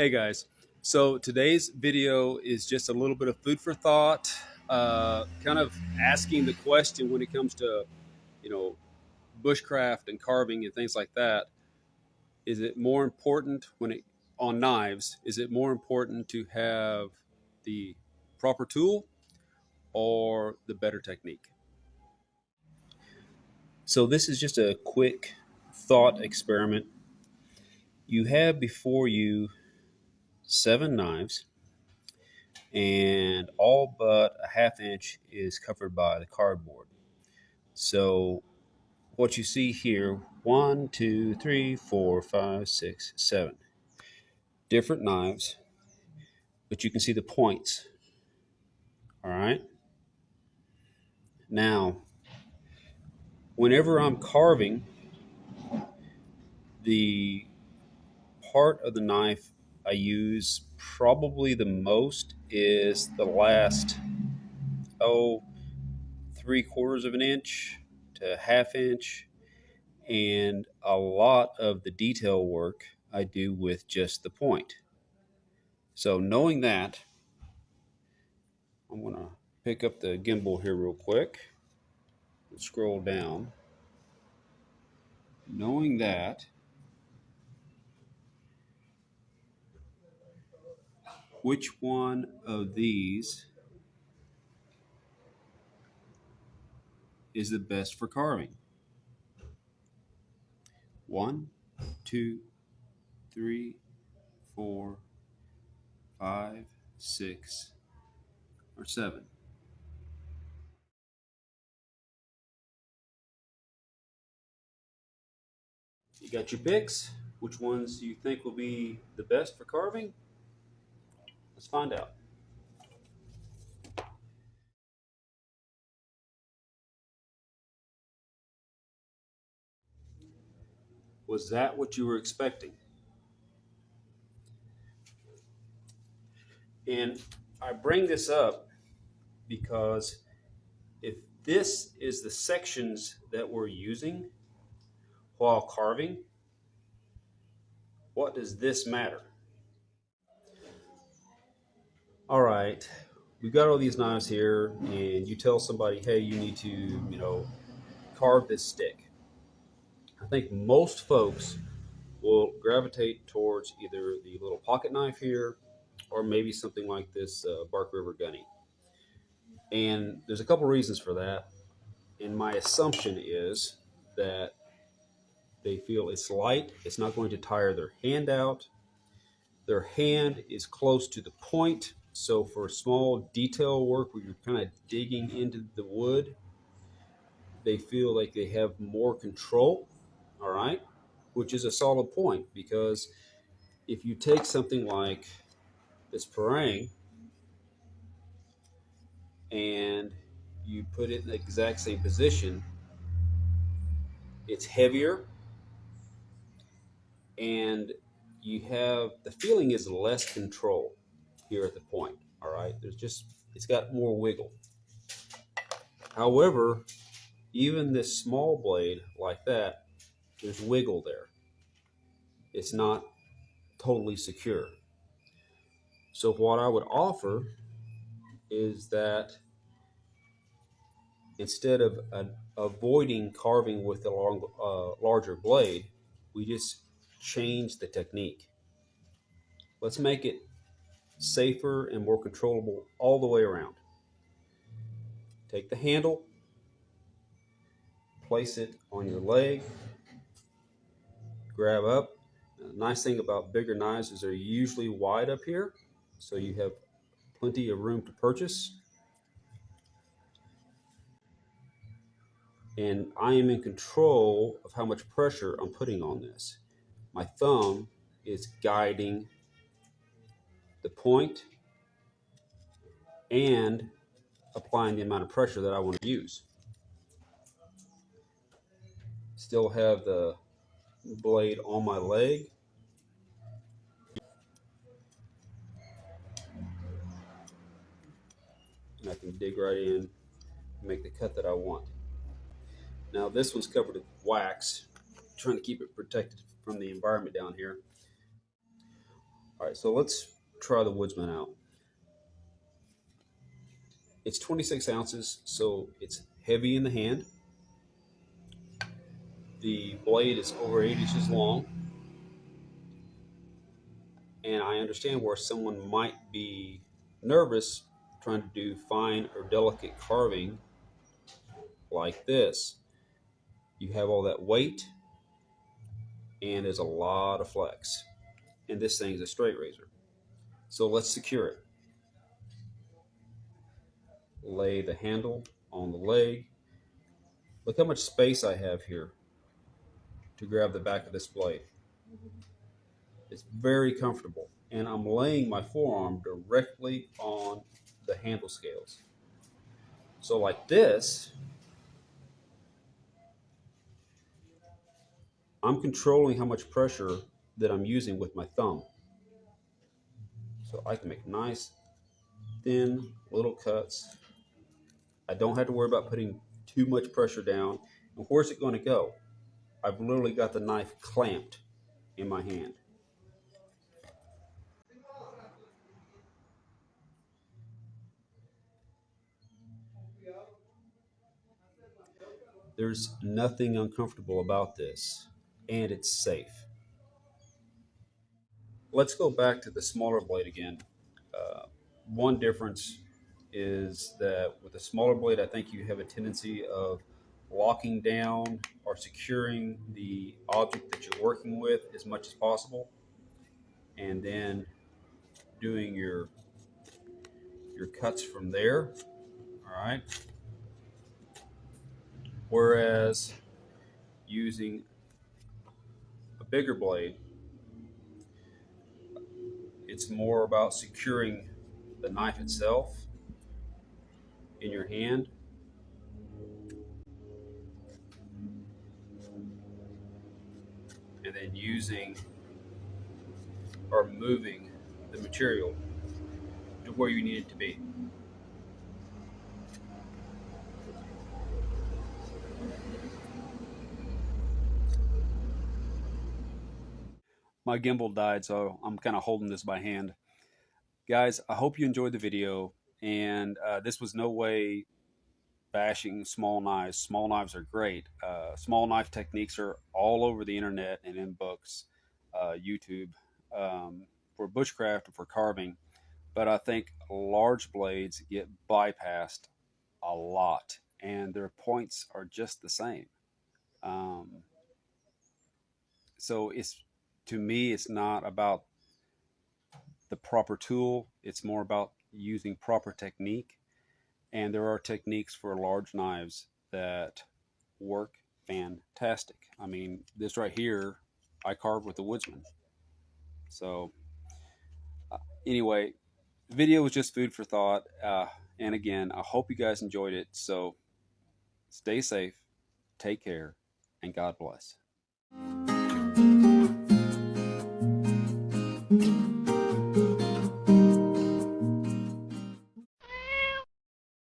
Hey guys, so today's video is just a little bit of food for thought, kind of asking the question when it comes to, you know, bushcraft and carving and things like that. Is it more important on knives? Is it more important to have the proper tool or the better technique? So this is just a quick thought experiment. You have before you 7 knives, and all but a half inch is covered by the cardboard. So what you see here, 1, 2, 3, 4, 5, 6, 7 different knives, but you can see the points. All right. Now, whenever I'm carving, the part of the knife I use probably the most is the last, 3/4 of an inch to a half inch, and a lot of the detail work I do with just the point. So knowing that, I'm going to pick up the gimbal here real quick and scroll down. Knowing that, which one of these is the best for carving? 1, 2, 3, 4, 5, 6, or 7. You got your picks? Which ones do you think will be the best for carving? Let's find out. Was that what you were expecting? And I bring this up because if this is the sections that we're using while carving, what does this matter? All right, we've got all these knives here, and you tell somebody, hey, you need to, carve this stick. I think most folks will gravitate towards either the little pocket knife here or maybe something like this Bark River Gunny. And there's a couple reasons for that. And my assumption is that they feel it's light, it's not going to tire their hand out. Their hand is close to the point, so for small detail work where you're kind of digging into the wood, they feel like they have more control, all right? Which is a solid point, because if you take something like this parang and you put it in the exact same position, it's heavier, and you have the feeling is less control here at the point. All right, it's got more wiggle. However, even this small blade like that, there's wiggle there. It's not totally secure. So what I would offer is that instead of avoiding carving with a larger blade, we just change the technique. Let's make it safer and more controllable all the way around. Take the handle, place it on your leg, grab up. The nice thing about bigger knives is they're usually wide up here, so you have plenty of room to purchase. And I am in control of how much pressure I'm putting on this. My thumb is guiding the point and applying the amount of pressure that I want to use. Still have the blade on my leg. And I can dig right in and make the cut that I want. Now this one's covered with wax, trying to keep it protected from the environment down here. All right, so let's try the Woodsman out. It's 26 ounces, so it's heavy in the hand. The blade is over 8 inches long, and I understand where someone might be nervous trying to do fine or delicate carving like this. You have all that weight, and there's a lot of flex. And this thing's a straight razor. So let's secure it. Lay the handle on the leg. Look how much space I have here to grab the back of this blade. It's very comfortable. And I'm laying my forearm directly on the handle scales. So like this, I'm controlling how much pressure that I'm using with my thumb. So I can make nice, thin little cuts. I don't have to worry about putting too much pressure down. And where's it going to go? I've literally got the knife clamped in my hand. There's nothing uncomfortable about this, and it's safe. Let's go back to the smaller blade again. One difference is that with a smaller blade, I think you have a tendency of locking down or securing the object that you're working with as much as possible, and then doing your cuts from there. All right. Whereas using a bigger blade, it's more about securing the knife itself in your hand, and then using or moving the material to where you need it to be. My gimbal died, so I'm kind of holding this by hand. Guys, I hope you enjoyed the video, and this was no way bashing small knives. Small knives are great. Small knife techniques are all over the internet and in books, YouTube, for bushcraft and for carving. But I think large blades get bypassed a lot, and their points are just the same. Um, so it's to me, it's not about the proper tool. It's more about using proper technique. And there are techniques for large knives that work fantastic. I mean, this right here, I carved with the Woodsman. So anyway, the video was just food for thought. And again, I hope you guys enjoyed it. So stay safe, take care, and God bless.